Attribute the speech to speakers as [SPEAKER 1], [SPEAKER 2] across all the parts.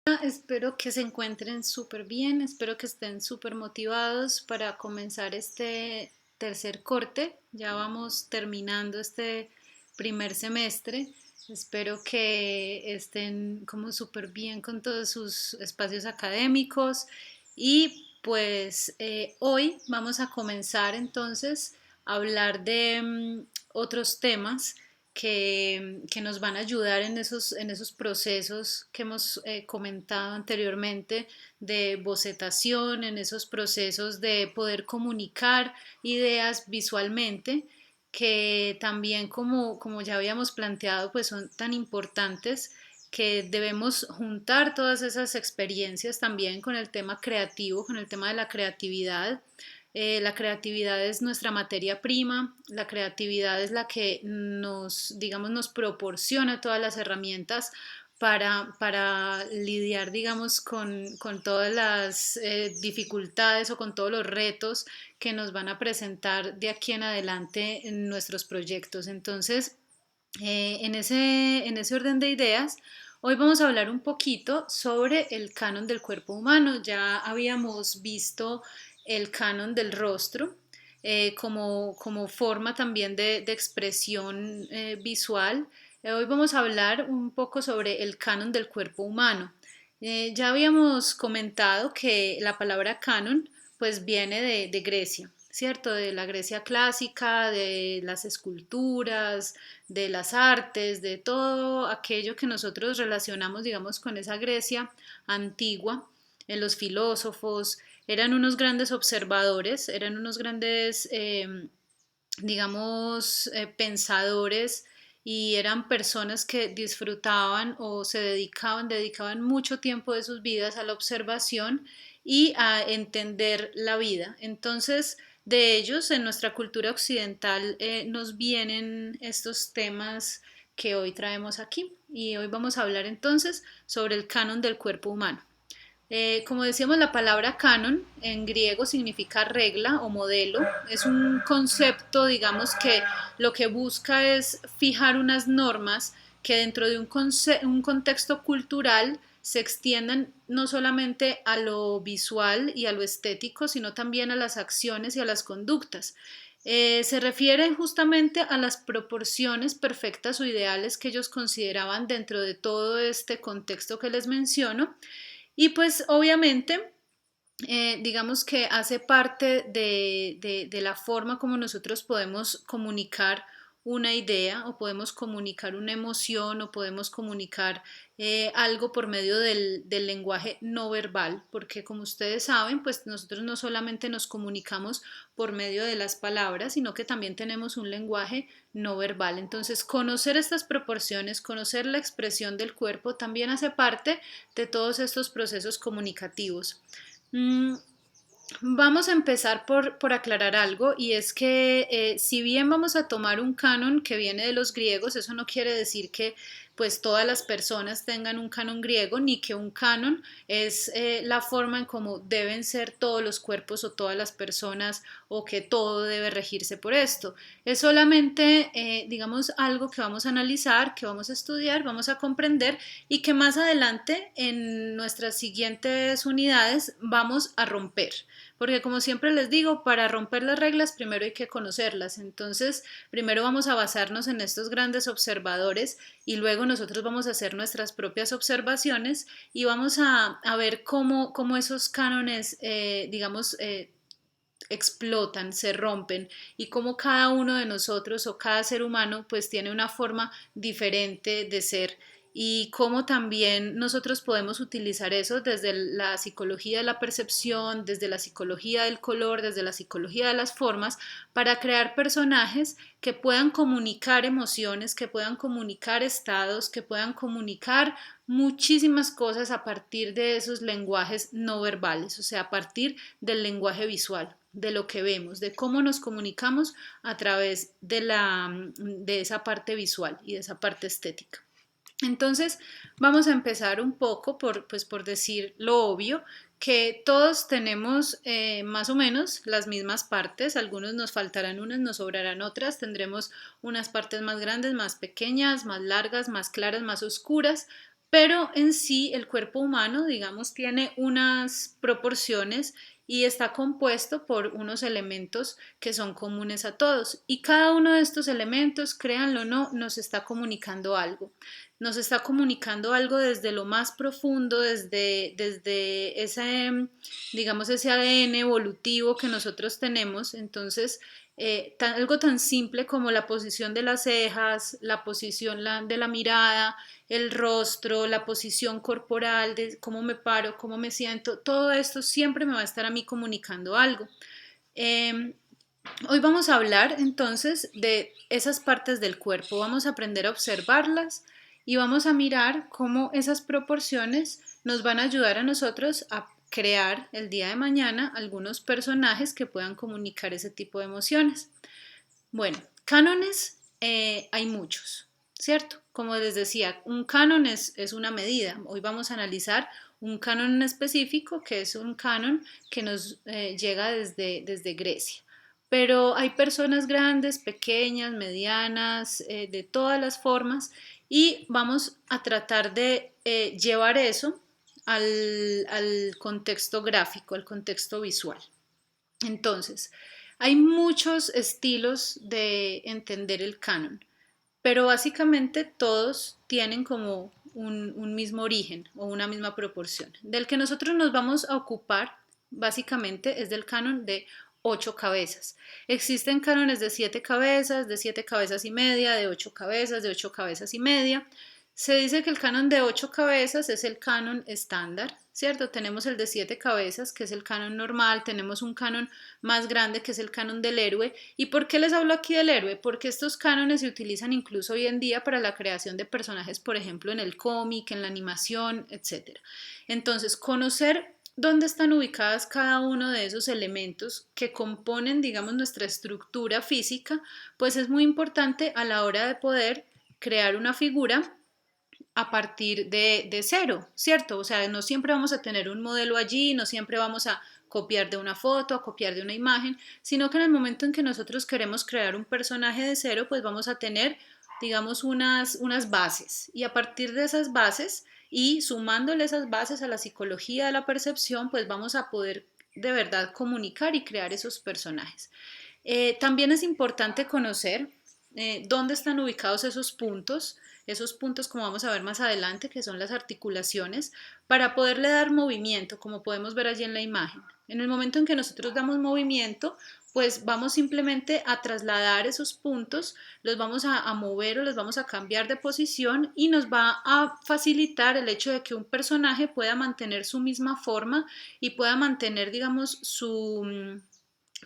[SPEAKER 1] Espero que se encuentren súper bien, espero que estén súper motivados para comenzar este tercer corte. Ya vamos terminando este primer semestre. Espero que estén como súper bien con todos sus espacios académicos y pues hoy vamos a comenzar entonces a hablar de otros temas que nos van a ayudar en esos procesos que hemos comentado anteriormente de bocetación, en esos procesos de poder comunicar ideas visualmente, que también como ya habíamos planteado, pues son tan importantes que debemos juntar todas esas experiencias también con el tema creativo, con el tema de la creatividad. La creatividad es nuestra materia prima, la creatividad es la que digamos, nos proporciona todas las herramientas para lidiar, digamos, con todas las dificultades o con todos los retos que nos van a presentar de aquí en adelante en nuestros proyectos. Entonces, en ese orden de ideas, hoy vamos a hablar un poquito sobre el canon del cuerpo humano. Ya habíamos visto el canon del rostro como forma también de expresión visual. Hoy vamos a hablar un poco sobre el canon del cuerpo humano. Ya habíamos comentado que la palabra canon pues viene de Grecia, ¿cierto? De la Grecia clásica, de las esculturas, de las artes, de todo aquello que nosotros relacionamos, digamos, con esa Grecia antigua. Los filósofos eran unos grandes observadores, eran unos grandes, digamos, pensadores y eran personas que disfrutaban o dedicaban mucho tiempo de sus vidas a la observación y a entender la vida. Entonces, de ellos, en nuestra cultura occidental, nos vienen estos temas que hoy traemos aquí. Y hoy vamos a hablar entonces sobre el canon del cuerpo humano. Como decíamos, la palabra canon en griego significa regla o modelo. Es un concepto, digamos, que lo que busca es fijar unas normas que dentro de un contexto cultural se extiendan no solamente a lo visual y a lo estético, sino también a las acciones y a las conductas. Se refiere justamente a las proporciones perfectas o ideales que ellos consideraban dentro de todo este contexto que les menciono y pues obviamente, digamos que hace parte de la forma como nosotros podemos comunicar una idea o podemos comunicar una emoción o podemos comunicar algo por medio del lenguaje no verbal, porque como ustedes saben, pues nosotros no solamente nos comunicamos por medio de las palabras, sino que también tenemos un lenguaje no verbal. Entonces, conocer estas proporciones, conocer la expresión del cuerpo también hace parte de todos estos procesos comunicativos. Mm, Vamos a empezar por aclarar algo y es que si bien vamos a tomar un canon que viene de los griegos, eso no quiere decir que pues todas las personas tengan un canon griego ni que un canon es la forma en cómo deben ser todos los cuerpos o todas las personas o que todo debe regirse por esto. Es solamente digamos algo que vamos a analizar, que vamos a estudiar, vamos a comprender y que más adelante en nuestras siguientes unidades vamos a romper. Porque como siempre les digo, para romper las reglas primero hay que conocerlas. Entonces, primero vamos a basarnos en estos grandes observadores y luego nosotros vamos a hacer nuestras propias observaciones y vamos a ver cómo esos cánones, digamos, explotan, se rompen y cómo cada uno de nosotros o cada ser humano pues tiene una forma diferente de ser y cómo también nosotros podemos utilizar eso desde la psicología de la percepción, desde la psicología del color, desde la psicología de las formas, para crear personajes que puedan comunicar emociones, que puedan comunicar estados, que puedan comunicar muchísimas cosas a partir de esos lenguajes no verbales, o sea, a partir del lenguaje visual, de lo que vemos, de cómo nos comunicamos a través de esa parte visual y de esa parte estética. Entonces, vamos a empezar un poco por decir lo obvio, que todos tenemos más o menos las mismas partes, algunos nos faltarán unas, nos sobrarán otras, tendremos unas partes más grandes, más pequeñas, más largas, más claras, más oscuras, pero en sí el cuerpo humano, digamos, tiene unas proporciones y está compuesto por unos elementos que son comunes a todos. Y cada uno de estos elementos, créanlo o no, nos está comunicando algo. Nos está comunicando algo desde lo más profundo, desde ese, digamos, ese ADN evolutivo que nosotros tenemos. Entonces, algo tan simple como la posición de las cejas, la posición de la mirada, el rostro, la posición corporal, de cómo me paro, cómo me siento, todo esto siempre me va a estar a mí comunicando algo. Eh, Hoy vamos a hablar entonces de esas partes del cuerpo, vamos a aprender a observarlas y vamos a mirar cómo esas proporciones nos van a ayudar a nosotros a crear el día de mañana algunos personajes que puedan comunicar ese tipo de emociones. Bueno, cánones hay muchos, ¿cierto? Como les decía, un canon es una medida. Hoy vamos a analizar un canon en específico, que es un canon que nos llega desde Grecia. Pero hay personas grandes, pequeñas, medianas, de todas las formas, y vamos a tratar de llevar eso al contexto gráfico, al contexto visual. Entonces, hay muchos estilos de entender el canon, pero básicamente todos tienen como un mismo origen o una misma proporción. Del que nosotros nos vamos a ocupar básicamente es del canon de 8 cabezas. Existen cánones de 7 cabezas y media, de 8 cabezas, de 8 cabezas y media. Se dice que el canon de 8 cabezas es el canon estándar, ¿cierto? Tenemos el de 7 cabezas, que es el canon normal, tenemos un canon más grande, que es el canon del héroe. ¿Y por qué les hablo aquí del héroe? Porque estos cánones se utilizan incluso hoy en día para la creación de personajes, por ejemplo, en el cómic, en la animación, etc. Entonces, conocer dónde están ubicadas cada uno de esos elementos que componen, digamos, nuestra estructura física, pues es muy importante a la hora de poder crear una figura a partir de cero, ¿cierto? O sea, no siempre vamos a tener un modelo allí, no siempre vamos a copiar de una foto, a copiar de una imagen, sino que en el momento en que nosotros queremos crear un personaje de cero, pues vamos a tener, digamos, unas bases. Y a partir de esas bases y sumándole esas bases a la psicología de la percepción, pues vamos a poder de verdad comunicar y crear esos personajes. También es importante conocer dónde están ubicados esos puntos como vamos a ver más adelante, que son las articulaciones, para poderle dar movimiento, como podemos ver allí en la imagen. En el momento en que nosotros damos movimiento, pues vamos simplemente a trasladar esos puntos, los vamos a mover o los vamos a cambiar de posición y nos va a facilitar el hecho de que un personaje pueda mantener su misma forma y pueda mantener, digamos, su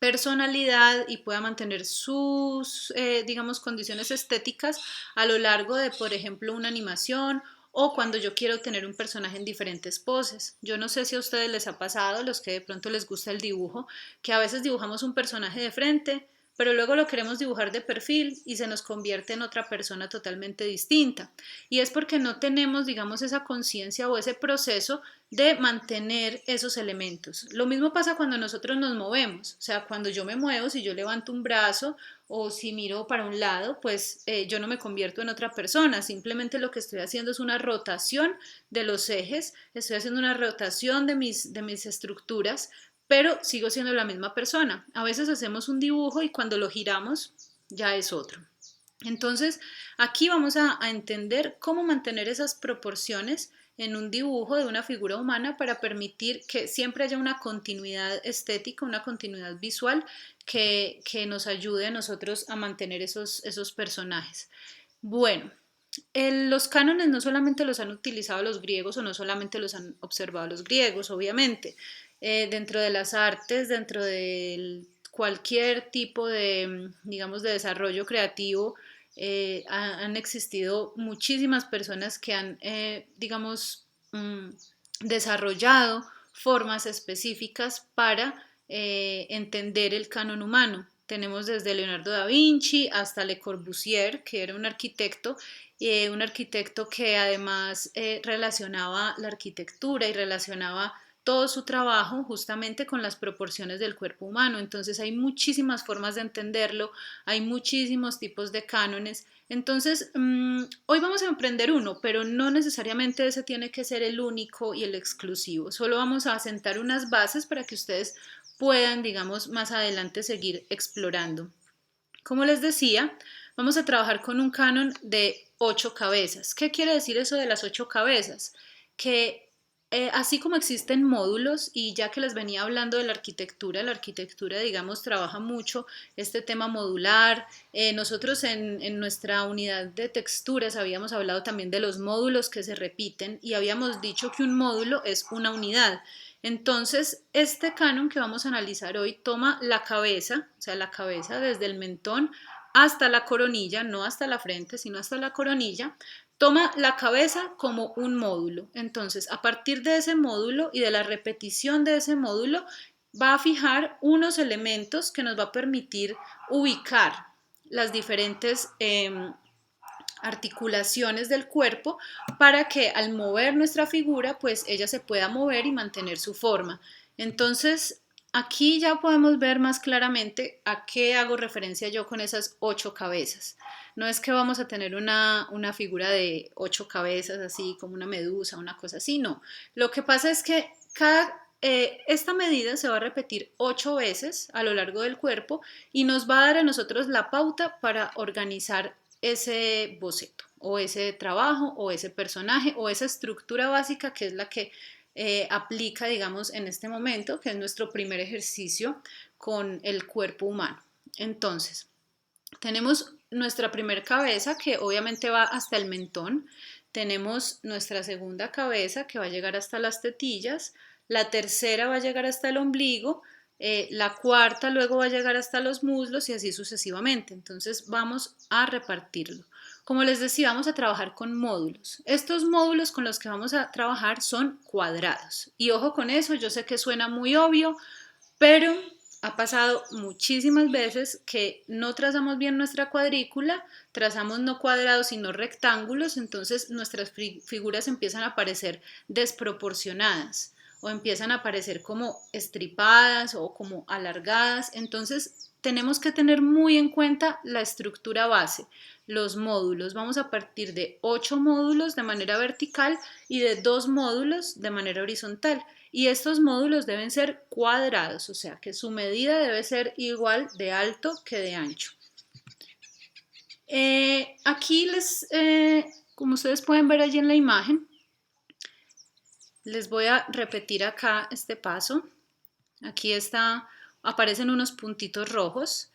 [SPEAKER 1] personalidad y pueda mantener sus, digamos, condiciones estéticas a lo largo de, por ejemplo, una animación o cuando yo quiero tener un personaje en diferentes poses. Yo no sé si a ustedes les ha pasado, los que de pronto les gusta el dibujo, que a veces dibujamos un personaje de frente, pero luego lo queremos dibujar de perfil y se nos convierte en otra persona totalmente distinta. Y es porque no tenemos, digamos, esa conciencia o ese proceso de mantener esos elementos. Lo mismo pasa cuando nosotros nos movemos, o sea, cuando yo me muevo, si yo levanto un brazo o si miro para un lado, pues yo no me convierto en otra persona, simplemente lo que estoy haciendo es una rotación de los ejes, estoy haciendo una rotación de mis estructuras, pero sigo siendo la misma persona. A veces hacemos un dibujo y cuando lo giramos ya es otro. Entonces, aquí vamos a entender cómo mantener esas proporciones en un dibujo de una figura humana para permitir que siempre haya una continuidad estética, una continuidad visual que nos ayude a nosotros a mantener esos personajes. Bueno, los cánones no solamente los han utilizado los griegos o no solamente los han observado los griegos, obviamente. Dentro de las artes, dentro de cualquier tipo de, digamos, de desarrollo creativo, han existido muchísimas personas que han, digamos, desarrollado formas específicas para entender el canon humano. Tenemos desde Leonardo da Vinci hasta Le Corbusier, que era un arquitecto que además relacionaba la arquitectura y relacionaba todo su trabajo justamente con las proporciones del cuerpo humano. Entonces hay muchísimas formas de entenderlo, hay muchísimos tipos de cánones. Entonces, hoy vamos a emprender uno, pero no necesariamente ese tiene que ser el único y el exclusivo. Solo vamos a sentar unas bases para que ustedes puedan, digamos, más adelante seguir explorando. Como les decía, vamos a trabajar con un canon de 8 cabezas. ¿Qué quiere decir eso de las 8 cabezas? Que así como existen módulos, y ya que les venía hablando de la arquitectura, digamos, trabaja mucho este tema modular. Nosotros en nuestra unidad de texturas habíamos hablado también de los módulos que se repiten y habíamos dicho que un módulo es una unidad. Entonces, este canon que vamos a analizar hoy toma la cabeza, o sea, la cabeza desde el mentón hasta la coronilla, no hasta la frente, sino hasta la coronilla, toma la cabeza como un módulo. Entonces, a partir de ese módulo y de la repetición de ese módulo, va a fijar unos elementos que nos va a permitir ubicar las diferentes articulaciones del cuerpo para que al mover nuestra figura, pues ella se pueda mover y mantener su forma. Entonces, aquí ya podemos ver más claramente a qué hago referencia yo con esas 8 cabezas. No es que vamos a tener una figura de 8 cabezas, así como una medusa, una cosa así, no. Lo que pasa es que esta medida se va a repetir 8 veces a lo largo del cuerpo y nos va a dar a nosotros la pauta para organizar ese boceto o ese trabajo o ese personaje o esa estructura básica que es la que aplica, digamos, en este momento, que es nuestro primer ejercicio con el cuerpo humano. Entonces, tenemos nuestra primera cabeza que obviamente va hasta el mentón, tenemos nuestra segunda cabeza que va a llegar hasta las tetillas, la tercera va a llegar hasta el ombligo, la cuarta luego va a llegar hasta los muslos y así sucesivamente. Entonces vamos a repartirlo. Como les decía, vamos a trabajar con módulos. Estos módulos con los que vamos a trabajar son cuadrados. Y ojo con eso, yo sé que suena muy obvio, pero ha pasado muchísimas veces que no trazamos bien nuestra cuadrícula, trazamos no cuadrados sino rectángulos, entonces nuestras figuras empiezan a parecer desproporcionadas o empiezan a parecer como estripadas o como alargadas. Entonces tenemos que tener muy en cuenta la estructura base, los módulos. Vamos a partir de 8 módulos de manera vertical y de 2 módulos de manera horizontal. Y estos módulos deben ser cuadrados, o sea que su medida debe ser igual de alto que de ancho. Aquí como ustedes pueden ver allí en la imagen, les voy a repetir acá este paso. Aquí aparecen unos puntitos rojos.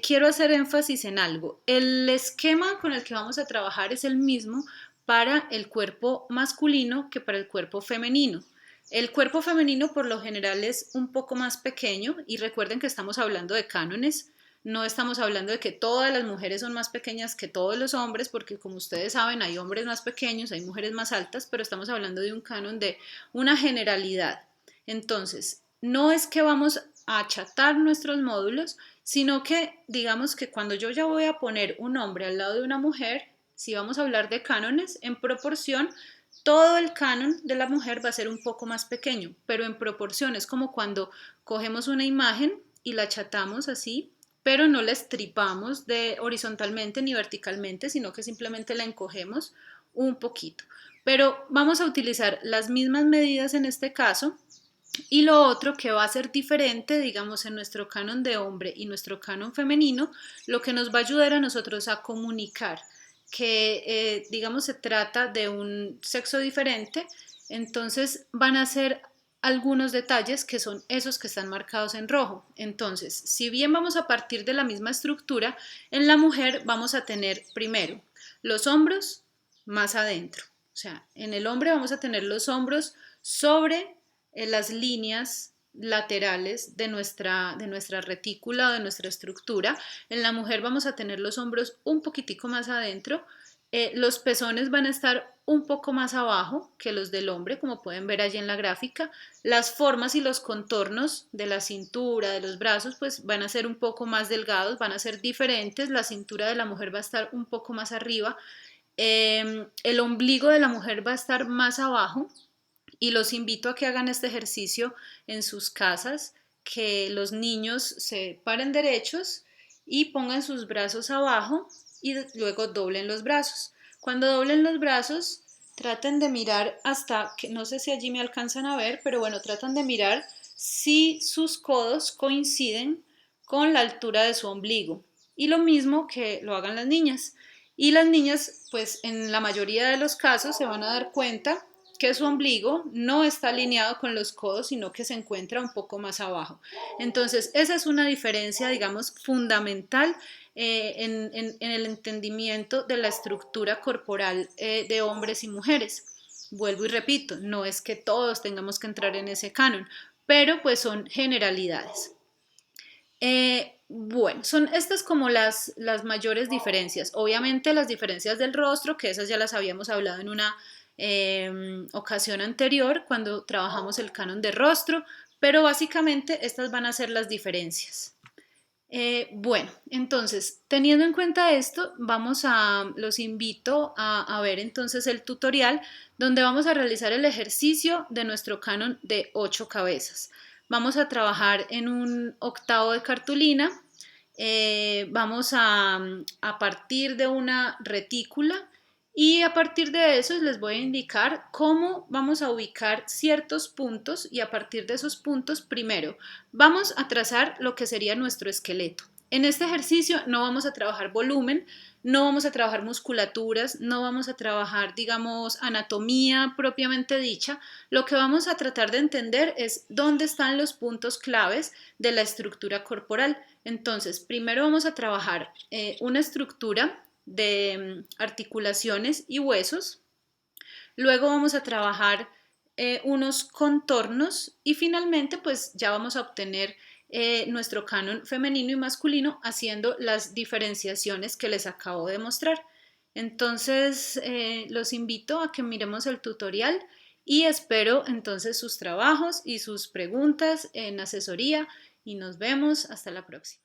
[SPEAKER 1] Quiero hacer énfasis en algo. El esquema con el que vamos a trabajar es el mismo para el cuerpo masculino que para el cuerpo femenino. El cuerpo femenino por lo general es un poco más pequeño y recuerden que estamos hablando de cánones, no estamos hablando de que todas las mujeres son más pequeñas que todos los hombres, porque como ustedes saben hay hombres más pequeños, hay mujeres más altas, pero estamos hablando de un canon de una generalidad. Entonces, no es que vamos a achatar nuestros módulos, sino que digamos que cuando yo ya voy a poner un hombre al lado de una mujer, si vamos a hablar de cánones, en proporción todo el canon de la mujer va a ser un poco más pequeño, pero en proporción es como cuando cogemos una imagen y la achatamos así, pero no la estripamos horizontalmente ni verticalmente, sino que simplemente la encogemos un poquito. Pero vamos a utilizar las mismas medidas en este caso. Y lo otro que va a ser diferente, digamos, en nuestro canon de hombre y nuestro canon femenino, lo que nos va a ayudar a nosotros a comunicar que, digamos, se trata de un sexo diferente, entonces van a ser algunos detalles que son esos que están marcados en rojo. Entonces, si bien vamos a partir de la misma estructura, en la mujer vamos a tener primero los hombros más adentro. O sea, en el hombre vamos a tener los hombros sobre las líneas laterales de nuestra retícula o de nuestra estructura. En la mujer vamos a tener los hombros un poquitico más adentro, los pezones van a estar un poco más abajo que los del hombre, como pueden ver allí en la gráfica. Las formas y los contornos de la cintura, de los brazos, pues van a ser un poco más delgados, van a ser diferentes. La cintura de la mujer va a estar un poco más arriba, el ombligo de la mujer va a estar más abajo Y los invito a que hagan este ejercicio en sus casas, que los niños se paren derechos y pongan sus brazos abajo y luego doblen los brazos. Cuando doblen los brazos, traten de mirar hasta que, no sé si allí me alcanzan a ver, pero bueno, tratan de mirar si sus codos coinciden con la altura de su ombligo. Y lo mismo que lo hagan las niñas. Y las niñas, pues en la mayoría de los casos se van a dar cuenta que su ombligo no está alineado con los codos, sino que se encuentra un poco más abajo. Entonces, esa es una diferencia, digamos, fundamental en el entendimiento de la estructura corporal de hombres y mujeres. Vuelvo y repito, no es que todos tengamos que entrar en ese canon, pero pues son generalidades. Bueno, son estas como las mayores diferencias. Obviamente las diferencias del rostro, que esas ya las habíamos hablado en una ocasión anterior cuando trabajamos el canon de rostro, pero básicamente estas van a ser las diferencias. Bueno, entonces, teniendo en cuenta esto, los invito a ver entonces el tutorial donde vamos a realizar el ejercicio de nuestro canon de 8 cabezas. Vamos a trabajar en un octavo de cartulina, vamos a partir de una retícula y a partir de eso les voy a indicar cómo vamos a ubicar ciertos puntos y a partir de esos puntos, primero, vamos a trazar lo que sería nuestro esqueleto. En este ejercicio no vamos a trabajar volumen, no vamos a trabajar musculaturas, no vamos a trabajar, digamos, anatomía propiamente dicha. Lo que vamos a tratar de entender es dónde están los puntos claves de la estructura corporal. Entonces, primero vamos a trabajar una estructura de articulaciones y huesos. Luego vamos a trabajar unos contornos y finalmente pues ya vamos a obtener nuestro canon femenino y masculino haciendo las diferenciaciones que les acabo de mostrar. Entonces los invito a que miremos el tutorial y espero entonces sus trabajos y sus preguntas en asesoría y nos vemos hasta la próxima.